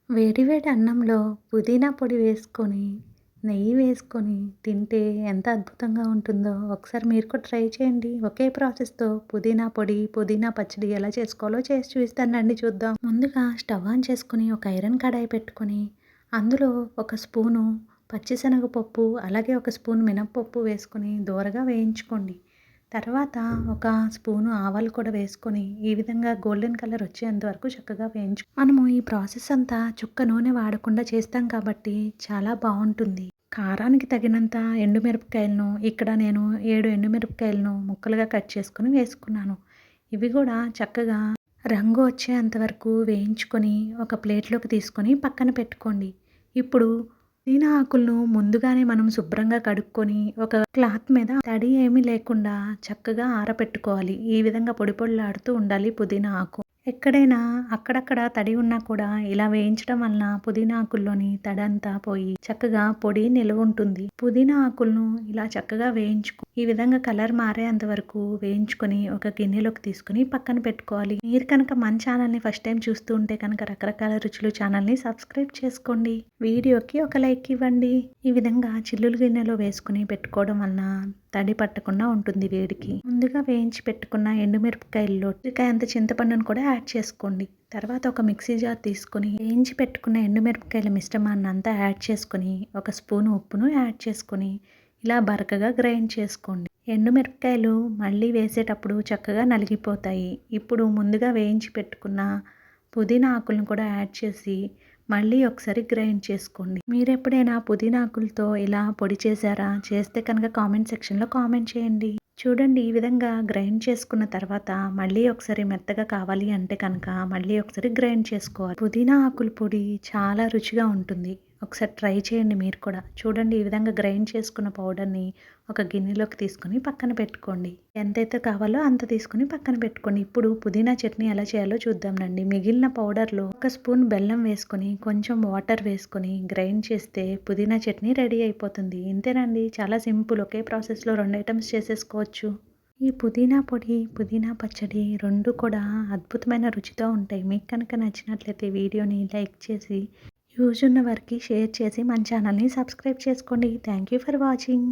వేడి వేడి అన్నంలో పుదీనా పొడి వేసుకొని, నెయ్యి వేసుకొని తింటే ఎంత అద్భుతంగా ఉంటుందో ఒకసారి మీరు కూడా ట్రై చేయండి. ఒకే ప్రాసెస్‌తో పుదీనా పొడి, పుదీనా పచ్చడి ఎలా చేసుకోవాలో చేసి చూపిస్తాను రండి చూద్దాం. ముందుగా స్టవ్ ఆన్ చేసుకొని ఒక ఐరన్ కడాయి పెట్టుకొని, అందులో ఒక స్పూను పచ్చిశనగపప్పు, అలాగే ఒక స్పూన్ మినపప్పు వేసుకొని దోరగా వేయించుకోండి. తర్వాత ఒక స్పూను ఆవాలు కూడా వేసుకొని ఈ విధంగా గోల్డెన్ కలర్ వచ్చేంత వరకు చక్కగా మనము ఈ ప్రాసెస్ అంతా చుక్క నూనె వాడకుండా చేస్తాం కాబట్టి చాలా బాగుంటుంది. కారానికి తగినంత ఎండుమిరపకాయలను ఇక్కడ నేను 7 ఎండుమిరపకాయలను ముక్కలుగా కట్ చేసుకొని వేసుకున్నాను. ఇవి కూడా చక్కగా రంగు వచ్చేంత వరకు వేయించుకొని ఒక ప్లేట్లోకి తీసుకొని పక్కన పెట్టుకోండి. ఇప్పుడు పుదీనా ఆకులను ముందుగానే మనం శుభ్రంగా కడుక్కొని ఒక క్లాత్ మీద తడి ఏమీ లేకుండా చక్కగా ఆరబెట్టుకోవాలి. ఈ విధంగా పొడి పొడిలాడుతూ ఉండాలి పుదీనా ఆకు. ఎక్కడైనా అక్కడక్కడ తడి ఉన్నా కూడా ఇలా వేయించడం వలన పుదీనా ఆకుల్లోని తడంతా పోయి చక్కగా పొడి నిలవుంటుంది. పుదీనా ఆకులను ఇలా చక్కగా ఈ విధంగా కలర్ మారేంత వరకు వేయించుకొని ఒక గిన్నెలోకి తీసుకొని పక్కన పెట్టుకోవాలి. మీరు కనుక మన ఛానల్ని ఫస్ట్ టైం చూస్తూ ఉంటే కనుక రకరకాల రుచులు ఛానల్ని సబ్స్క్రైబ్ చేసుకోండి. వీడియోకి ఒక లైక్ ఇవ్వండి. ఈ విధంగా చిల్లులు గిన్నెలో వేసుకుని పెట్టుకోవడం వలన తడి పట్టకుండా ఉంటుంది వేడికి. ముందుగా వేయించి పెట్టుకున్న ఎండుమిరపకాయల్లో అంత చింతపండును కూడా యాడ్ చేసుకోండి. తర్వాత ఒక మిక్సీ జార్ తీసుకొని వేయించి పెట్టుకున్న ఎండుమిరపకాయల మిశ్రమాన్ని అంతా యాడ్ చేసుకొని ఒక స్పూన్ ఉప్పును యాడ్ చేసుకొని ఇలా బరకగా గ్రైండ్ చేసుకోండి. ఎండుమిరపకాయలు మళ్ళీ వేసేటప్పుడు చక్కగా నలిగిపోతాయి. ఇప్పుడు ముందుగా వేయించి పెట్టుకున్న పుదీనా ఆకులను కూడా యాడ్ చేసి మళ్ళీ ఒకసారి గ్రైండ్ చేసుకోండి. మీరు ఎప్పుడైనా పుదీనా ఆకులతో ఇలా పొడి చేశారా? చేస్తే కనుక కామెంట్ సెక్షన్లో కామెంట్ చేయండి. చూడండి ఈ విధంగా గ్రైండ్ చేసుకున్న తర్వాత మళ్ళీ ఒకసారి మెత్తగా కావాలి అంటే కనుక మళ్ళీ ఒకసారి గ్రైండ్ చేసుకోవాలి. పుదీనా ఆకుల పొడి చాలా రుచిగా ఉంటుంది. ఒకసారి ట్రై చేయండి మీరు కూడా. చూడండి ఈ విధంగా గ్రైండ్ చేసుకున్న పౌడర్ని ఒక గిన్నెలోకి తీసుకొని పక్కన పెట్టుకోండి. ఎంతైతే కావాలో అంత తీసుకొని పక్కన పెట్టుకోండి. ఇప్పుడు పుదీనా చట్నీ ఎలా చేయాలో చూద్దాం రండి. మిగిలిన పౌడర్లో ఒక స్పూన్ బెల్లం వేసుకొని కొంచెం వాటర్ వేసుకొని గ్రైండ్ చేస్తే పుదీనా చట్నీ రెడీ అయిపోతుంది. ఇంతేనండి, చాలా సింపుల్. ఒకే ప్రాసెస్లో 2 ఐటమ్స్ చేసేసుకోవచ్చు. ఈ పుదీనా పొడి, పుదీనా పచ్చడి 2 కూడా అద్భుతమైన రుచితో ఉంటాయి. మీకు కనుక నచ్చినట్లయితే వీడియోని లైక్ చేసి యూజ్ ఉన్న వారికి షేర్ చేసి మన ఛానల్ని సబ్స్క్రైబ్ చేసుకోండి. Thank you for watching.